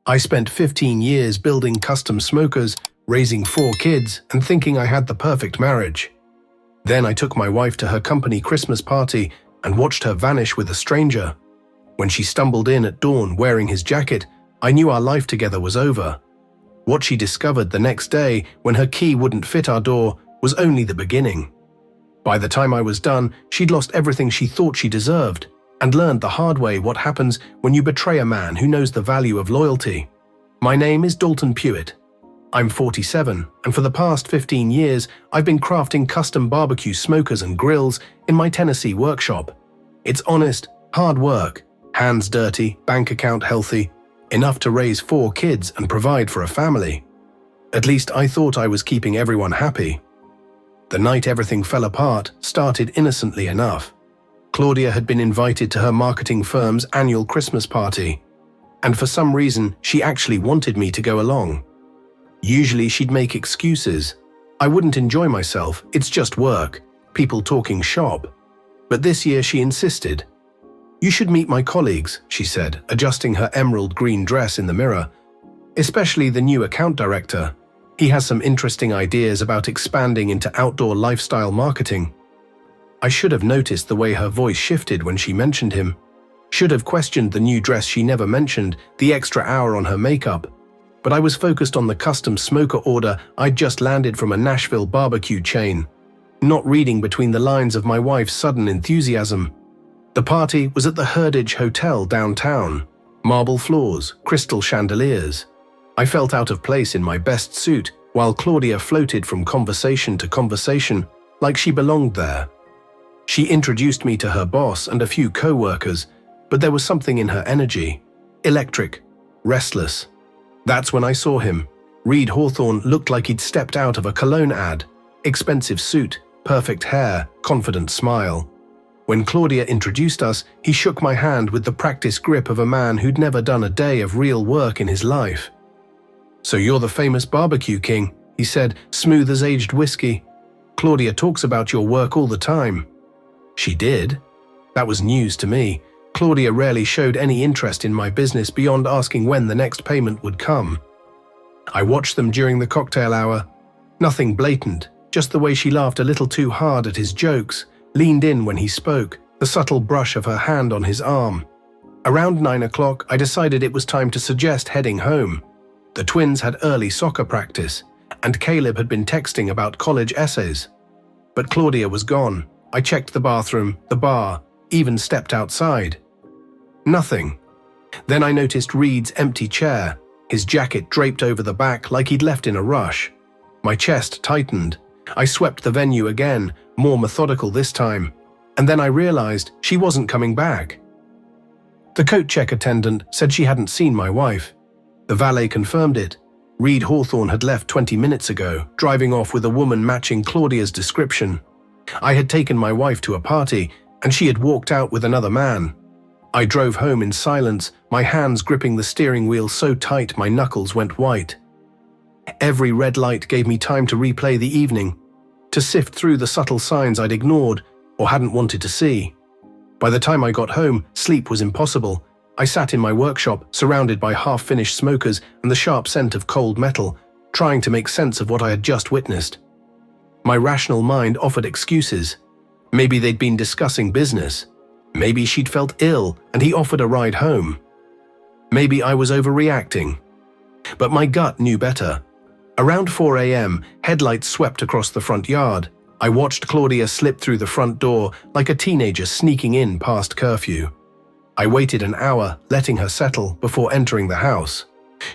I spent 15 years building custom smokers, raising 4 kids, and thinking I had the perfect marriage. Then I took my wife to her company Christmas party and watched her vanish with a stranger. When she stumbled in at dawn wearing his jacket, I knew our life together was over. What she discovered the next day, when her key wouldn't fit our door, was only the beginning. By the time I was done, she'd lost everything she thought she deserved, and learned the hard way what happens when you betray a man who knows the value of loyalty. My name is Dalton Pewitt. I'm 47, and for the past 15 years, I've been crafting custom barbecue smokers and grills in my Tennessee workshop. It's honest, hard work, hands dirty, bank account healthy, enough to raise 4 kids and provide for a family. At least I thought I was keeping everyone happy. The night everything fell apart started innocently enough. Claudia had been invited to her marketing firm's annual Christmas party, and for some reason she actually wanted me to go along. Usually she'd make excuses. I wouldn't enjoy myself, it's just work, people talking shop. But this year she insisted. "You should meet my colleagues," she said, adjusting her emerald green dress in the mirror. "Especially the new account director. He has some interesting ideas about expanding into outdoor lifestyle marketing." I should have noticed the way her voice shifted when she mentioned him. Should have questioned the new dress she never mentioned, the extra hour on her makeup. But I was focused on the custom smoker order I'd just landed from a Nashville barbecue chain, not reading between the lines of my wife's sudden enthusiasm. The party was at the Heritage Hotel downtown. Marble floors, crystal chandeliers. I felt out of place in my best suit, while Claudia floated from conversation to conversation, like she belonged there. She introduced me to her boss and a few co-workers, but there was something in her energy. Electric, restless. That's when I saw him. Reed Hawthorne looked like he'd stepped out of a cologne ad. Expensive suit, perfect hair, confident smile. When Claudia introduced us, he shook my hand with the practiced grip of a man who'd never done a day of real work in his life. "So you're the famous barbecue king," he said, smooth as aged whiskey. "Claudia talks about your work all the time." She did? That was news to me. Claudia rarely showed any interest in my business beyond asking when the next payment would come. I watched them during the cocktail hour. Nothing blatant, just the way she laughed a little too hard at his jokes, leaned in when he spoke, the subtle brush of her hand on his arm. Around 9 o'clock, I decided it was time to suggest heading home. The twins had early soccer practice, and Caleb had been texting about college essays. But Claudia was gone. I checked the bathroom, the bar, even stepped outside. Nothing. Then I noticed Reed's empty chair, his jacket draped over the back like he'd left in a rush. My chest tightened. I swept the venue again, more methodical this time, and then I realized she wasn't coming back. The coat check attendant said she hadn't seen my wife. The valet confirmed it. Reed Hawthorne had left 20 minutes ago, driving off with a woman matching Claudia's description. I had taken my wife to a party, and she had walked out with another man. I drove home in silence, my hands gripping the steering wheel so tight my knuckles went white. Every red light gave me time to replay the evening, to sift through the subtle signs I'd ignored or hadn't wanted to see. By the time I got home, sleep was impossible. I sat in my workshop, surrounded by half-finished smokers and the sharp scent of cold metal, trying to make sense of what I had just witnessed. My rational mind offered excuses. Maybe they'd been discussing business. Maybe she'd felt ill and he offered a ride home. Maybe I was overreacting. But my gut knew better. Around 4 a.m., headlights swept across the front yard. I watched Claudia slip through the front door like a teenager sneaking in past curfew. I waited an hour, letting her settle, before entering the house.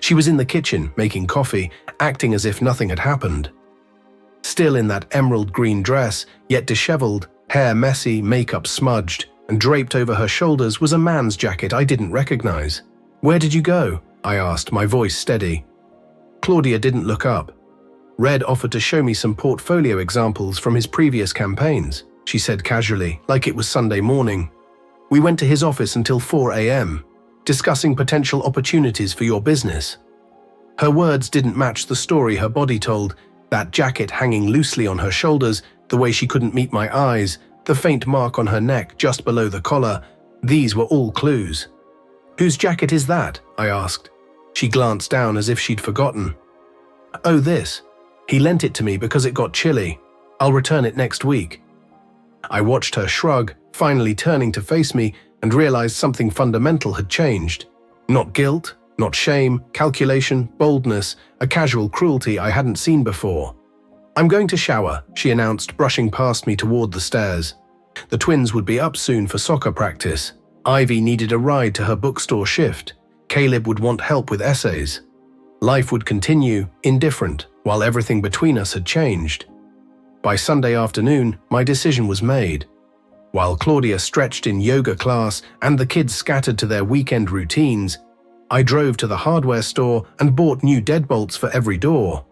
She was in the kitchen, making coffee, acting as if nothing had happened. Still in that emerald green dress, yet disheveled, hair messy, makeup smudged, and draped over her shoulders was a man's jacket I didn't recognize. "Where did you go?" I asked, my voice steady. Claudia didn't look up. Red offered to show me some portfolio examples from his previous campaigns, she said casually, like it was Sunday morning. "We went to his office until 4 a.m., discussing potential opportunities for your business." Her words didn't match the story her body told, that jacket hanging loosely on her shoulders, the way she couldn't meet my eyes, the faint mark on her neck just below the collar. These were all clues. "Whose jacket is that?" I asked. She glanced down as if she'd forgotten. "Oh, this. He lent it to me because it got chilly. I'll return it next week." I watched her shrug, finally turning to face me, and realized something fundamental had changed. Not guilt, not shame, calculation, boldness, a casual cruelty I hadn't seen before. "I'm going to shower," she announced, brushing past me toward the stairs. The twins would be up soon for soccer practice. Ivy needed a ride to her bookstore shift. Caleb would want help with essays. Life would continue, indifferent, while everything between us had changed. By Sunday afternoon, my decision was made. While Claudia stretched in yoga class and the kids scattered to their weekend routines, I drove to the hardware store and bought new deadbolts for every door.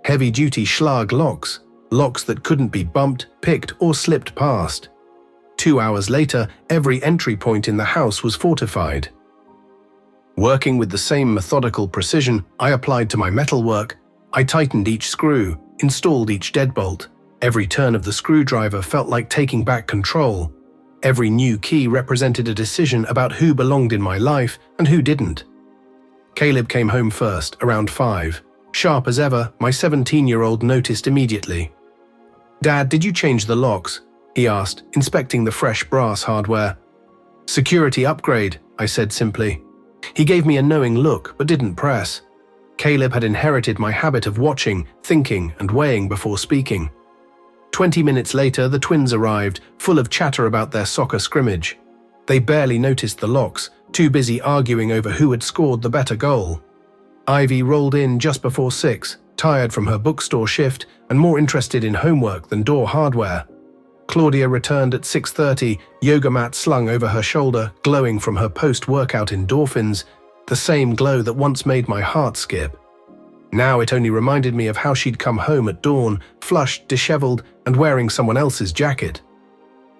Heavy-duty Schlag locks, locks that couldn't be bumped, picked, or slipped past. 2 hours later, every entry point in the house was fortified. Working with the same methodical precision I applied to my metalwork, I tightened each screw, installed each deadbolt. Every turn of the screwdriver felt like taking back control. Every new key represented a decision about who belonged in my life and who didn't. Caleb came home first, around 5. Sharp as ever, my 17-year-old noticed immediately. "Dad, did you change the locks?" he asked, inspecting the fresh brass hardware. "Security upgrade," I said simply. He gave me a knowing look, but didn't press. Caleb had inherited my habit of watching, thinking, and weighing before speaking. 20 minutes later, the twins arrived, full of chatter about their soccer scrimmage. They barely noticed the locks, too busy arguing over who had scored the better goal. Ivy rolled in just before 6, tired from her bookstore shift and more interested in homework than door hardware. Claudia returned at 6:30, yoga mat slung over her shoulder, glowing from her post-workout endorphins, the same glow that once made my heart skip. Now it only reminded me of how she'd come home at dawn, flushed, disheveled, and wearing someone else's jacket.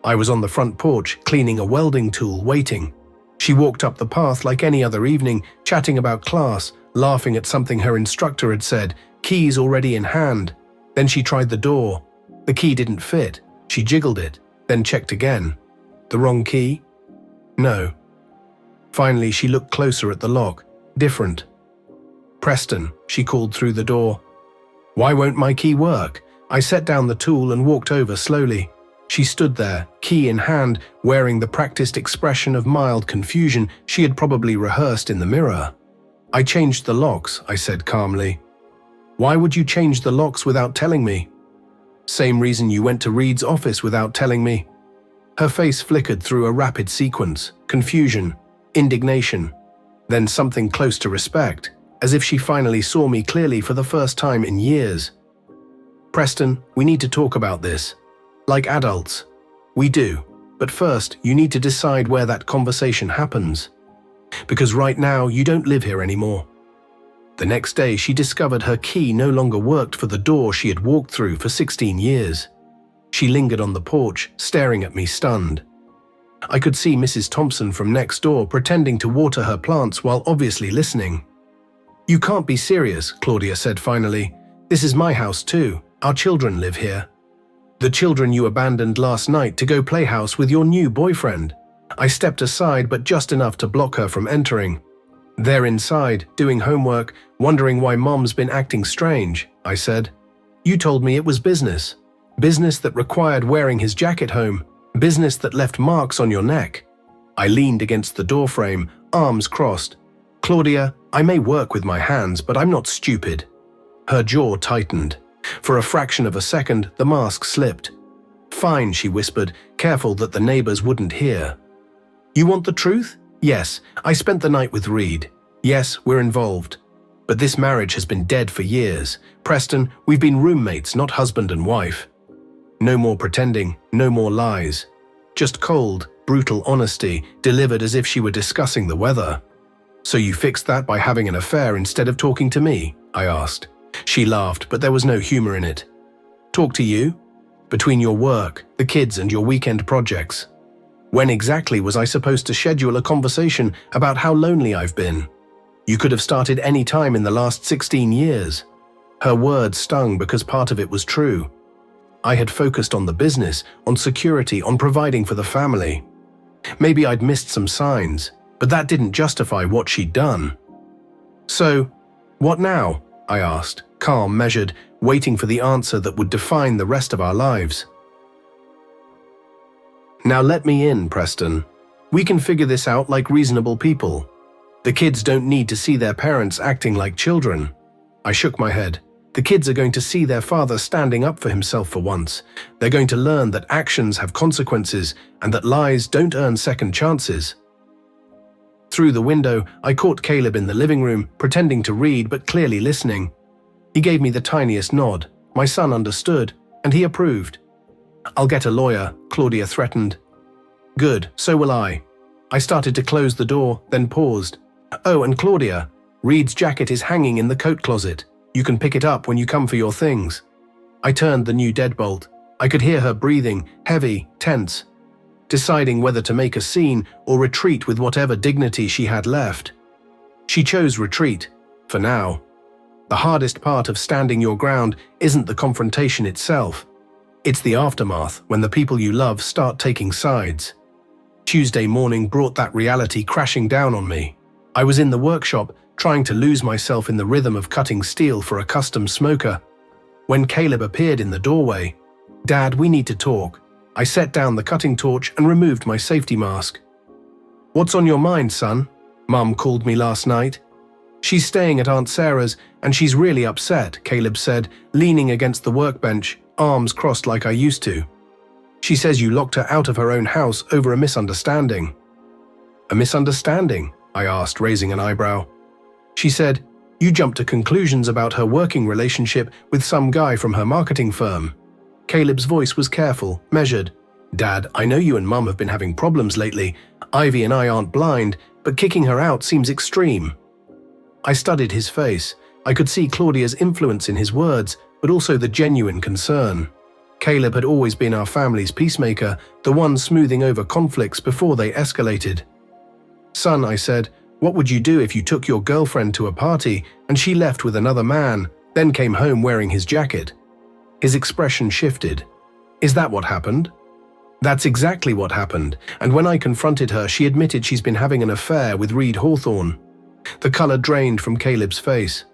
I was on the front porch, cleaning a welding tool, waiting. She walked up the path like any other evening, chatting about class, laughing at something her instructor had said, keys already in hand. Then she tried the door. The key didn't fit. She jiggled it, then checked again. The wrong key? No. Finally, she looked closer at the lock. Different. "Preston," she called through the door. "Why won't my key work?" I set down the tool and walked over slowly. She stood there, key in hand, wearing the practiced expression of mild confusion she had probably rehearsed in the mirror. "I changed the locks," I said calmly. "Why would you change the locks without telling me?" "Same reason you went to Reed's office without telling me." Her face flickered through a rapid sequence: confusion, indignation, then something close to respect, as if she finally saw me clearly for the first time in years. "Preston, we need to talk about this. Like adults. We do. But first, you need to decide where that conversation happens. Because right now, you don't live here anymore." The next day, she discovered her key no longer worked for the door she had walked through for 16 years. She lingered on the porch, staring at me stunned. I could see Mrs. Thompson from next door pretending to water her plants while obviously listening. "You can't be serious," Claudia said finally. "This is my house too. Our children live here." "The children you abandoned last night to go play house with your new boyfriend." I stepped aside, but just enough to block her from entering. "They're inside, doing homework, wondering why Mom's been acting strange," I said. "You told me it was business. Business that required wearing his jacket home. Business that left marks on your neck." I leaned against the doorframe, arms crossed. "Claudia, I may work with my hands, but I'm not stupid." Her jaw tightened. For a fraction of a second, the mask slipped. "Fine," she whispered, careful that the neighbors wouldn't hear. "You want the truth? Yes, I spent the night with Reed. Yes, we're involved. But this marriage has been dead for years. Preston, we've been roommates, not husband and wife. No more pretending, no more lies. Just cold, brutal honesty, delivered as if she were discussing the weather." "So you fixed that by having an affair instead of talking to me?" I asked. She laughed, but there was no humor in it. "Talk to you? Between your work, the kids, and your weekend projects. When exactly was I supposed to schedule a conversation about how lonely I've been? You could have started any time in the last 16 years. Her words stung because part of it was true. I had focused on the business, on security, on providing for the family. Maybe I'd missed some signs, but that didn't justify what she'd done. So, what now? I asked, calm, measured, waiting for the answer that would define the rest of our lives. Now let me in, Preston. We can figure this out like reasonable people. The kids don't need to see their parents acting like children. I shook my head. The kids are going to see their father standing up for himself for once. They're going to learn that actions have consequences and that lies don't earn second chances. Through the window, I caught Caleb in the living room, pretending to read but clearly listening. He gave me the tiniest nod. My son understood, and he approved. "I'll get a lawyer," Claudia threatened. "Good, so will I." I started to close the door, then paused. "Oh, and Claudia, Reed's jacket is hanging in the coat closet. You can pick it up when you come for your things." I turned the new deadbolt. I could hear her breathing, heavy, tense, deciding whether to make a scene or retreat with whatever dignity she had left. She chose retreat, for now. The hardest part of standing your ground isn't the confrontation itself. It's the aftermath, when the people you love start taking sides. Tuesday morning brought that reality crashing down on me. I was in the workshop, trying to lose myself in the rhythm of cutting steel for a custom smoker, when Caleb appeared in the doorway. "Dad, we need to talk." I set down the cutting torch and removed my safety mask. "What's on your mind, son?" Mum called me last night. "She's staying at Aunt Sarah's, and she's really upset," Caleb said, leaning against the workbench, arms crossed like I used to. "She says you locked her out of her own house over a misunderstanding." "A misunderstanding?" I asked, raising an eyebrow. She said, "You jumped to conclusions about her working relationship with some guy from her marketing firm." Caleb's voice was careful, measured. "Dad, I know you and Mum have been having problems lately. Ivy and I aren't blind, but kicking her out seems extreme." I studied his face. I could see Claudia's influence in his words, but also the genuine concern. Caleb had always been our family's peacemaker, the one smoothing over conflicts before they escalated. "Son," I said, "what would you do if you took your girlfriend to a party and she left with another man, then came home wearing his jacket?" His expression shifted. "Is that what happened?" "That's exactly what happened, and when I confronted her, she admitted she's been having an affair with Reed Hawthorne." The color drained from Caleb's face.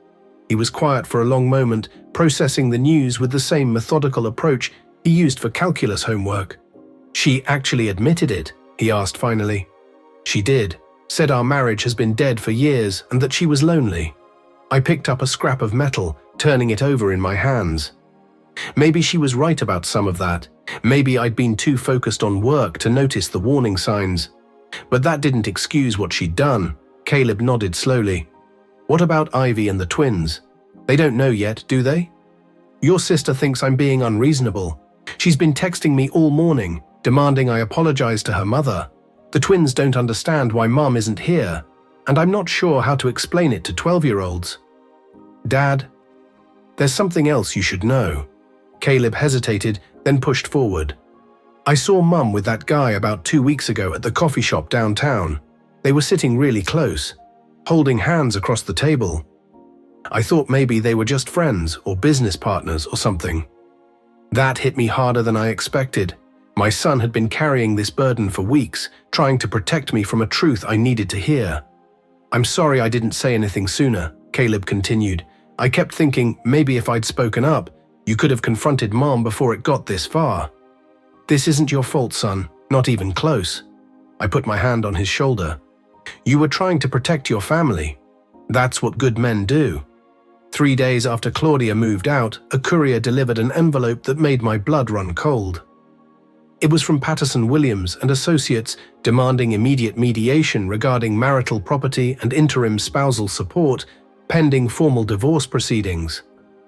He was quiet for a long moment, processing the news with the same methodical approach he used for calculus homework. "She actually admitted it?" he asked finally. "She did. Said our marriage has been dead for years and that she was lonely." I picked up a scrap of metal, turning it over in my hands. Maybe she was right about some of that. Maybe I'd been too focused on work to notice the warning signs. But that didn't excuse what she'd done. Caleb nodded slowly. "What about Ivy and the twins? They don't know yet, do they?" "Your sister thinks I'm being unreasonable. She's been texting me all morning, demanding I apologize to her mother. The twins don't understand why Mum isn't here, and I'm not sure how to explain it to 12-year-olds. Dad, there's something else you should know." Caleb hesitated, then pushed forward. "I saw Mum with that guy about 2 weeks ago at the coffee shop downtown. They were sitting really close, holding hands across the table. I thought maybe they were just friends or business partners or something." That hit me harder than I expected. My son had been carrying this burden for weeks, trying to protect me from a truth I needed to hear. "I'm sorry I didn't say anything sooner," Caleb continued. "I kept thinking maybe if I'd spoken up, you could have confronted Mom before it got this far." "This isn't your fault, son, not even close." I put my hand on his shoulder. "You were trying to protect your family. That's what good men do." 3 days after Claudia moved out, a courier delivered an envelope that made my blood run cold. It was from Patterson Williams and Associates, demanding immediate mediation regarding marital property and interim spousal support, pending formal divorce proceedings.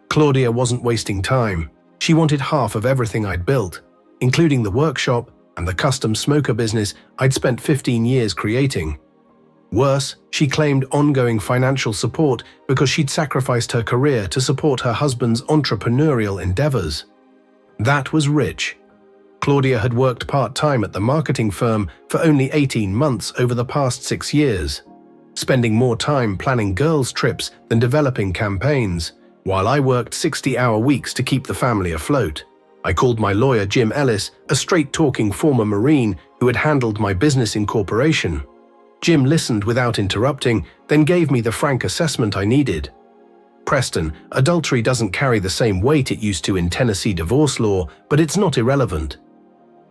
Claudia wasn't wasting time. She wanted half of everything I'd built, including the workshop and the custom smoker business I'd spent 15 years creating. Worse, she claimed ongoing financial support because she'd sacrificed her career to support her husband's entrepreneurial endeavors. That was rich. Claudia had worked part-time at the marketing firm for only 18 months over the past 6 years, spending more time planning girls' trips than developing campaigns, while I worked 60-hour weeks to keep the family afloat. I called my lawyer Jim Ellis, a straight-talking former Marine who had handled my business incorporation. Jim listened without interrupting, then gave me the frank assessment I needed. Preston, adultery doesn't carry the same weight it used to in Tennessee divorce law, but it's not irrelevant.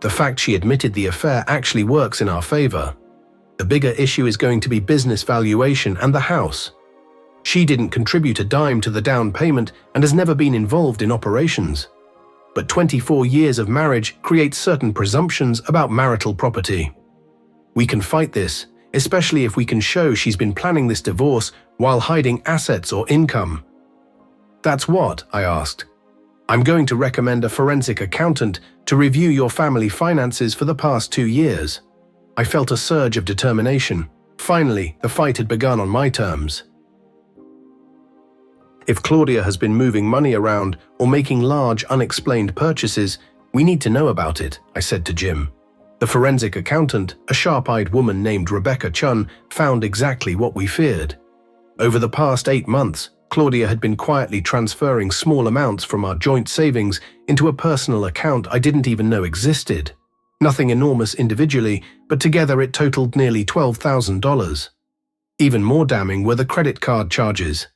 The fact she admitted the affair actually works in our favor. The bigger issue is going to be business valuation and the house. She didn't contribute a dime to the down payment and has never been involved in operations. But 24 years of marriage creates certain presumptions about marital property. We can fight this, especially if we can show she's been planning this divorce while hiding assets or income. That's what, I asked. I'm going to recommend a forensic accountant to review your family finances for the past 2 years. I felt a surge of determination. Finally, the fight had begun on my terms. If Claudia has been moving money around or making large unexplained purchases, we need to know about it, I said to Jim. The forensic accountant, a sharp-eyed woman named Rebecca Chun, found exactly what we feared. Over the past 8 months, Claudia had been quietly transferring small amounts from our joint savings into a personal account I didn't even know existed. Nothing enormous individually, but together it totaled nearly $12,000. Even more damning were the credit card charges.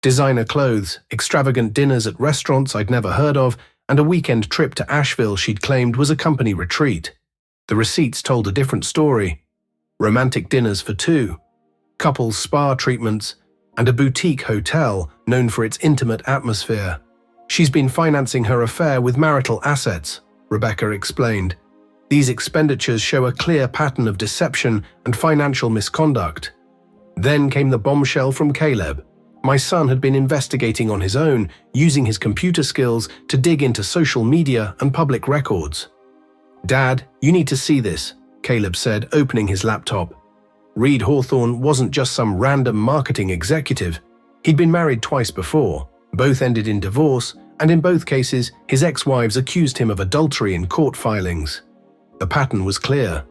Designer clothes, extravagant dinners at restaurants I'd never heard of, and a weekend trip to Asheville she'd claimed was a company retreat. The receipts told a different story. Romantic dinners for 2, couples spa treatments, and a boutique hotel known for its intimate atmosphere. She's been financing her affair with marital assets, Rebecca explained. These expenditures show a clear pattern of deception and financial misconduct. Then came the bombshell from Caleb. My son had been investigating on his own, using his computer skills to dig into social media and public records. "Dad, you need to see this," Caleb said, opening his laptop. Reed Hawthorne wasn't just some random marketing executive. He'd been married twice before. Both ended in divorce, and in both cases, his ex-wives accused him of adultery in court filings. The pattern was clear.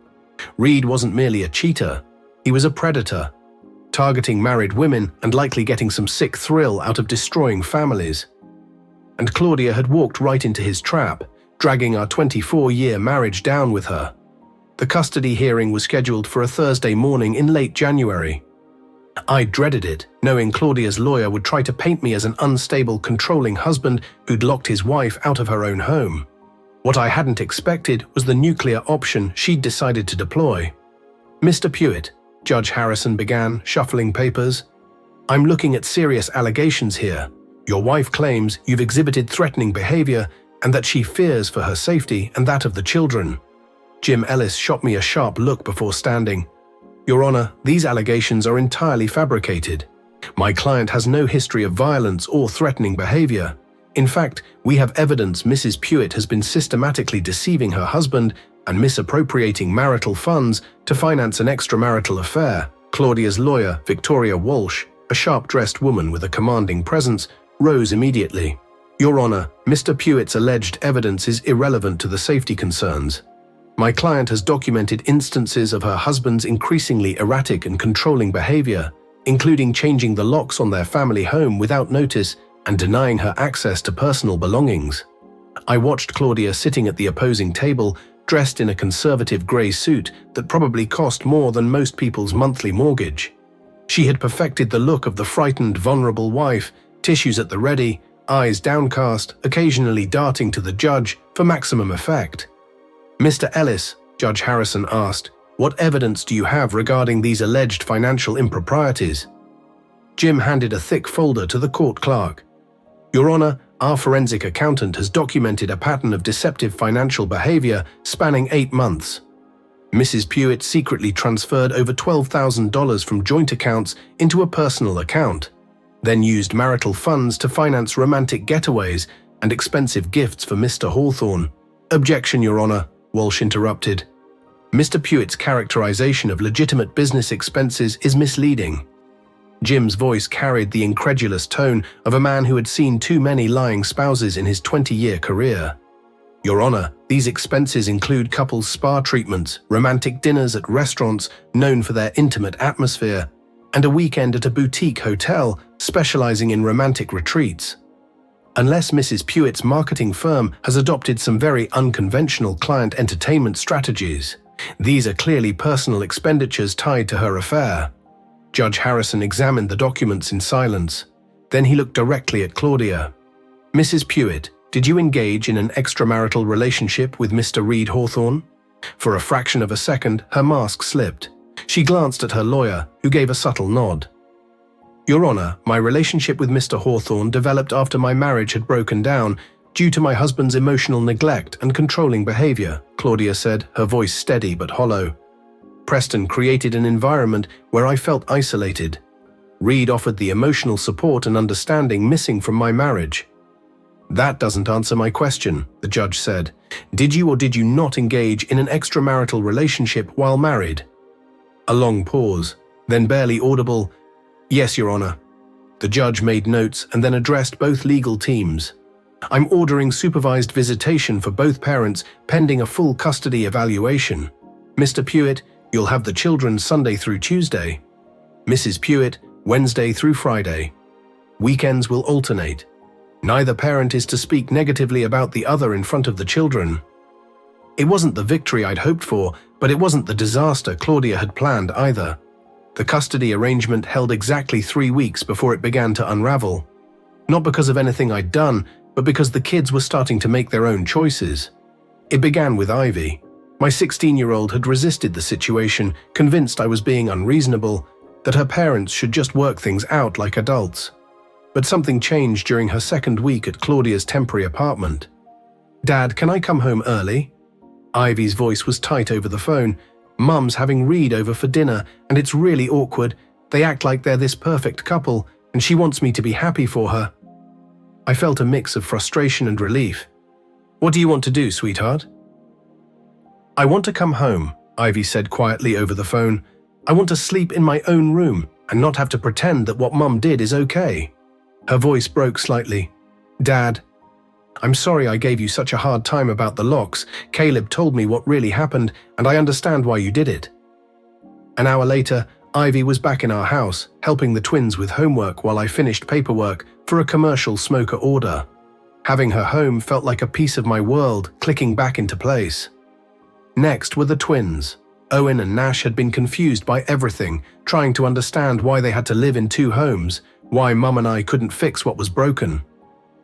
Reed wasn't merely a cheater. He was a predator, targeting married women and likely getting some sick thrill out of destroying families. And Claudia had walked right into his trap, dragging our 24-year marriage down with her. The custody hearing was scheduled for a Thursday morning in late January. I dreaded it, knowing Claudia's lawyer would try to paint me as an unstable, controlling husband who'd locked his wife out of her own home. What I hadn't expected was the nuclear option she'd decided to deploy. "Mr. Pewitt," Judge Harrison began, shuffling papers, "I'm looking at serious allegations here. Your wife claims you've exhibited threatening behavior and that she fears for her safety and that of the children." Jim Ellis shot me a sharp look before standing. "Your Honor, these allegations are entirely fabricated. My client has no history of violence or threatening behavior. In fact, we have evidence Mrs. Pewitt has been systematically deceiving her husband and misappropriating marital funds to finance an extramarital affair." Claudia's lawyer, Victoria Walsh, a sharp-dressed woman with a commanding presence, rose immediately. "Your Honor, Mr. Pewitt's alleged evidence is irrelevant to the safety concerns. My client has documented instances of her husband's increasingly erratic and controlling behavior, including changing the locks on their family home without notice and denying her access to personal belongings." I watched Claudia sitting at the opposing table, dressed in a conservative grey suit that probably cost more than most people's monthly mortgage. She had perfected the look of the frightened, vulnerable wife, tissues at the ready, eyes downcast, occasionally darting to the judge for maximum effect. "Mr. Ellis," Judge Harrison asked, "what evidence do you have regarding these alleged financial improprieties?" Jim handed a thick folder to the court clerk. "Your Honor, our forensic accountant has documented a pattern of deceptive financial behavior spanning 8 months. Mrs. Pewitt secretly transferred over $12,000 from joint accounts into a personal account, then used marital funds to finance romantic getaways and expensive gifts for Mr. Hawthorne." "Objection, Your Honor," Walsh interrupted. "Mr. Pewitt's characterization of legitimate business expenses is misleading." Jim's voice carried the incredulous tone of a man who had seen too many lying spouses in his 20-year career. "Your Honor, these expenses include couples spa treatments, romantic dinners at restaurants known for their intimate atmosphere, and a weekend at a boutique hotel specializing in romantic retreats. Unless Mrs. Pewitt's marketing firm has adopted some very unconventional client entertainment strategies, These are clearly personal expenditures tied to her affair. Judge Harrison examined the documents in silence. Then he looked directly at Claudia. "Mrs. Pewitt, did you engage in an extramarital relationship with Mr. Reed Hawthorne?" For a fraction of a second, her mask slipped. She glanced at her lawyer, who gave a subtle nod. "Your Honor, my relationship with Mr. Hawthorne developed after my marriage had broken down due to my husband's emotional neglect and controlling behavior," Claudia said, her voice steady but hollow. "Preston created an environment where I felt isolated. Reed offered the emotional support and understanding missing from my marriage." "That doesn't answer my question," the judge said. "Did you or did you not engage in an extramarital relationship while married?" A long pause, then barely audible, "Yes, Your Honor." The judge made notes and then addressed both legal teams. "I'm ordering supervised visitation for both parents pending a full custody evaluation. Mr. Pewitt, you'll have the children Sunday through Tuesday. Mrs. Pewitt, Wednesday through Friday. Weekends will alternate. Neither parent is to speak negatively about the other in front of the children." It wasn't the victory I'd hoped for, but it wasn't the disaster Claudia had planned either. The custody arrangement held exactly 3 weeks before it began to unravel. Not because of anything I'd done, but because the kids were starting to make their own choices. It began with Ivy. My 16-year-old had resisted the situation, convinced I was being unreasonable, that her parents should just work things out like adults. But something changed during her second week at Claudia's temporary apartment. "Dad, can I come home early?" Ivy's voice was tight over the phone. "Mum's having Reed over for dinner, and it's really awkward. They act like they're this perfect couple, and she wants me to be happy for her." I felt a mix of frustration and relief. "What do you want to do, sweetheart?" "I want to come home," Ivy said quietly over the phone. "I want to sleep in my own room and not have to pretend that what Mum did is okay." Her voice broke slightly. "Dad, I'm sorry I gave you such a hard time about the locks. Caleb told me what really happened, and I understand why you did it." An hour later, Ivy was back in our house, helping the twins with homework while I finished paperwork for a commercial smoker order. Having her home felt like a piece of my world clicking back into place. Next were the twins. Owen and Nash had been confused by everything, trying to understand why they had to live in 2 homes, why Mum and I couldn't fix what was broken.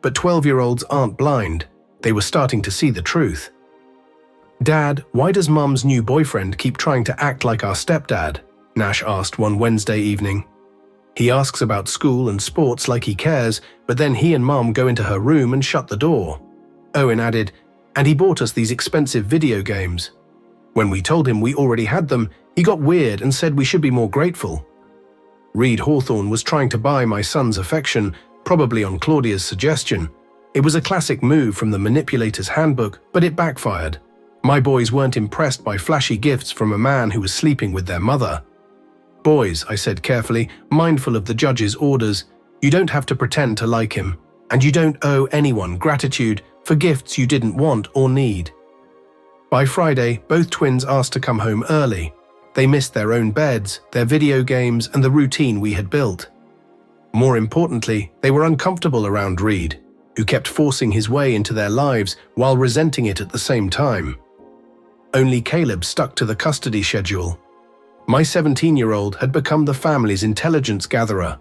But 12-year-olds aren't blind. They were starting to see the truth. "Dad, why does Mum's new boyfriend keep trying to act like our stepdad?" Nash asked one Wednesday evening. "He asks about school and sports like he cares, but then he and Mum go into her room and shut the door." Owen added, "And he bought us these expensive video games. When we told him we already had them, he got weird and said we should be more grateful." Reed Hawthorne was trying to buy my son's affection, probably on Claudia's suggestion. It was a classic move from the manipulator's handbook, but it backfired. My boys weren't impressed by flashy gifts from a man who was sleeping with their mother. "Boys," I said carefully, mindful of the judge's orders, "you don't have to pretend to like him, and you don't owe anyone gratitude for gifts you didn't want or need." By Friday, both twins asked to come home early. They missed their own beds, their video games, and the routine we had built. More importantly, they were uncomfortable around Reed, who kept forcing his way into their lives while resenting it at the same time. Only Caleb stuck to the custody schedule. My 17-year-old had become the family's intelligence gatherer,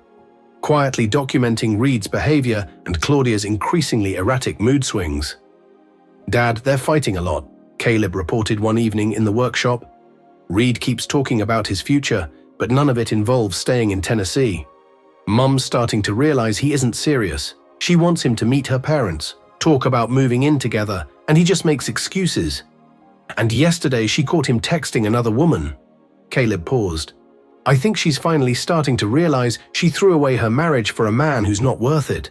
quietly documenting Reed's behavior and Claudia's increasingly erratic mood swings. "Dad, they're fighting a lot," Caleb reported one evening in the workshop. "Reed keeps talking about his future, but none of it involves staying in Tennessee. Mum's starting to realize he isn't serious. She wants him to meet her parents, talk about moving in together, and he just makes excuses. And yesterday she caught him texting another woman." Caleb paused. "I think she's finally starting to realize she threw away her marriage for a man who's not worth it."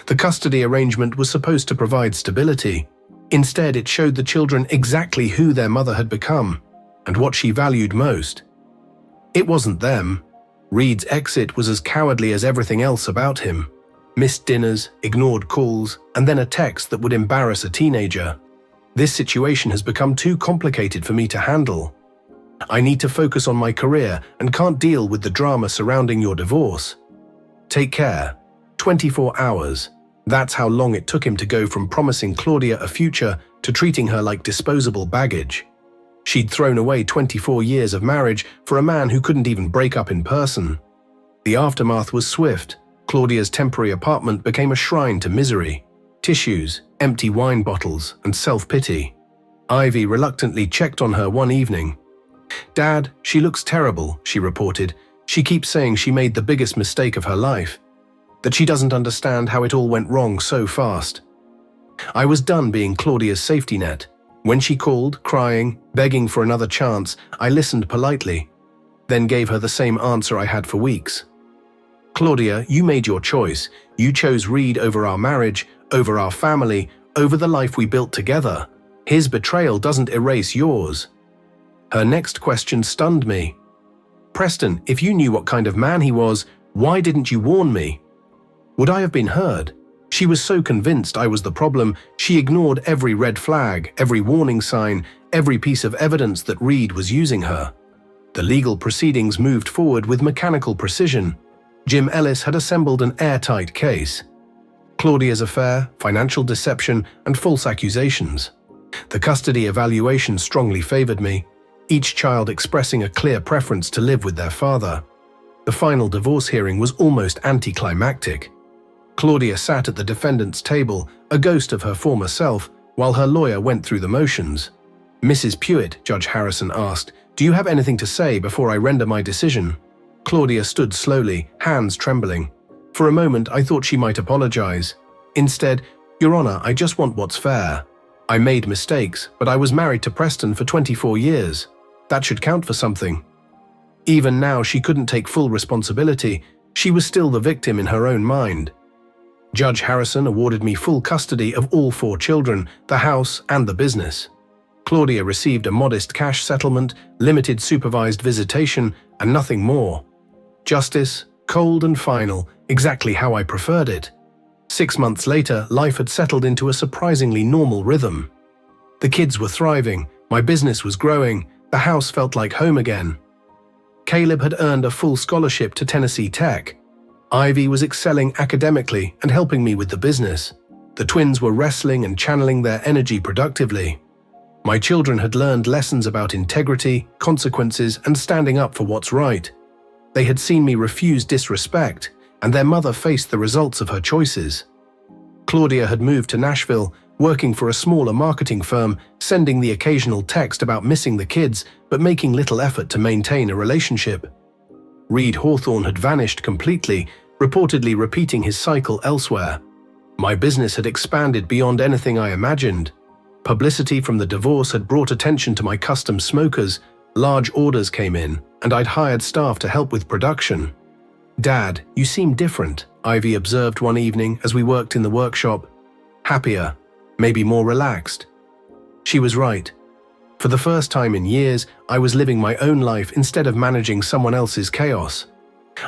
The custody arrangement was supposed to provide stability. Instead, it showed the children exactly who their mother had become and what she valued most. It wasn't them. Reed's exit was as cowardly as everything else about him. Missed dinners, ignored calls, and then a text that would embarrass a teenager. This situation has become too complicated for me to handle. I need to focus on my career and can't deal with the drama surrounding your divorce. Take care. 24 hours. That's how long it took him to go from promising Claudia a future to treating her like disposable baggage. She'd thrown away 24 years of marriage for a man who couldn't even break up in person. The aftermath was swift. Claudia's temporary apartment became a shrine to misery. Tissues, empty wine bottles, and self-pity. Ivy reluctantly checked on her one evening. "Dad, she looks terrible," she reported. "She keeps saying she made the biggest mistake of her life. That she doesn't understand how it all went wrong so fast." I was done being Claudia's safety net. When she called, crying, begging for another chance, I listened politely, then gave her the same answer I had for weeks. "Claudia, you made your choice. You chose Reed over our marriage, over our family, over the life we built together. His betrayal doesn't erase yours." Her next question stunned me. "Preston, if you knew what kind of man he was, why didn't you warn me?" Would I have been heard? She was so convinced I was the problem, she ignored every red flag, every warning sign, every piece of evidence that Reed was using her. The legal proceedings moved forward with mechanical precision. Jim Ellis had assembled an airtight case. Claudia's affair, financial deception, and false accusations. The custody evaluation strongly favored me, each child expressing a clear preference to live with their father. The final divorce hearing was almost anticlimactic. Claudia sat at the defendant's table, a ghost of her former self, while her lawyer went through the motions. "Mrs. Pewitt," Judge Harrison asked, "do you have anything to say before I render my decision?" Claudia stood slowly, hands trembling. For a moment, I thought she might apologize. Instead, "Your Honor, I just want what's fair. I made mistakes, but I was married to Preston for 24 years. That should count for something." Even now, she couldn't take full responsibility. She was still the victim in her own mind. Judge Harrison awarded me full custody of all 4 children, the house, and the business. Claudia received a modest cash settlement, limited supervised visitation, and nothing more. Justice, cold and final, exactly how I preferred it. 6 months later, life had settled into a surprisingly normal rhythm. The kids were thriving, my business was growing, the house felt like home again. Caleb had earned a full scholarship to Tennessee Tech. Ivy was excelling academically and helping me with the business. The twins were wrestling and channeling their energy productively. My children had learned lessons about integrity, consequences, and standing up for what's right. They had seen me refuse disrespect, and their mother faced the results of her choices. Claudia had moved to Nashville, working for a smaller marketing firm, sending the occasional text about missing the kids, but making little effort to maintain a relationship. Reed Hawthorne had vanished completely, reportedly repeating his cycle elsewhere. My business had expanded beyond anything I imagined. Publicity from the divorce had brought attention to my custom smokers, large orders came in, and I'd hired staff to help with production. "Dad, you seem different," Ivy observed one evening as we worked in the workshop. "Happier, maybe more relaxed." She was right. For the first time in years, I was living my own life instead of managing someone else's chaos.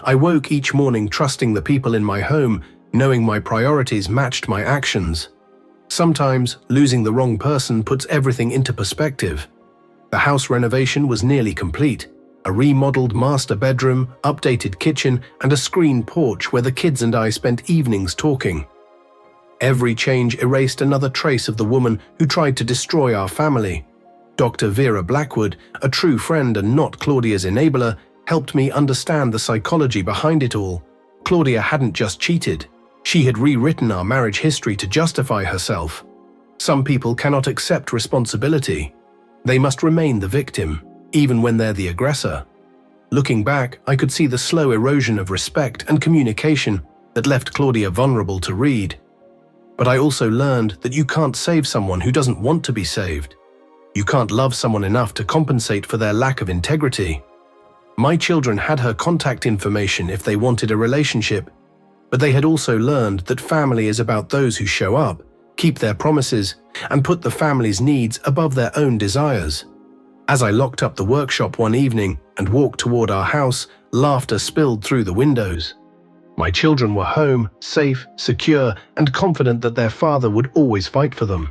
I woke each morning trusting the people in my home, knowing my priorities matched my actions. Sometimes, losing the wrong person puts everything into perspective. The house renovation was nearly complete. A remodeled master bedroom, updated kitchen, and a screened porch where the kids and I spent evenings talking. Every change erased another trace of the woman who tried to destroy our family. Dr. Vera Blackwood, a true friend and not Claudia's enabler, helped me understand the psychology behind it all. Claudia hadn't just cheated. She had rewritten our marriage history to justify herself. Some people cannot accept responsibility. They must remain the victim, even when they're the aggressor. Looking back, I could see the slow erosion of respect and communication that left Claudia vulnerable to Reed. But I also learned that you can't save someone who doesn't want to be saved. You can't love someone enough to compensate for their lack of integrity. My children had her contact information if they wanted a relationship, but they had also learned that family is about those who show up, keep their promises, and put the family's needs above their own desires. As I locked up the workshop one evening and walked toward our house, laughter spilled through the windows. My children were home, safe, secure, and confident that their father would always fight for them.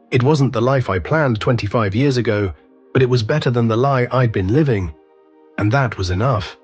It wasn't the life I planned 25 years ago, but it was better than the lie I'd been living. And that was enough.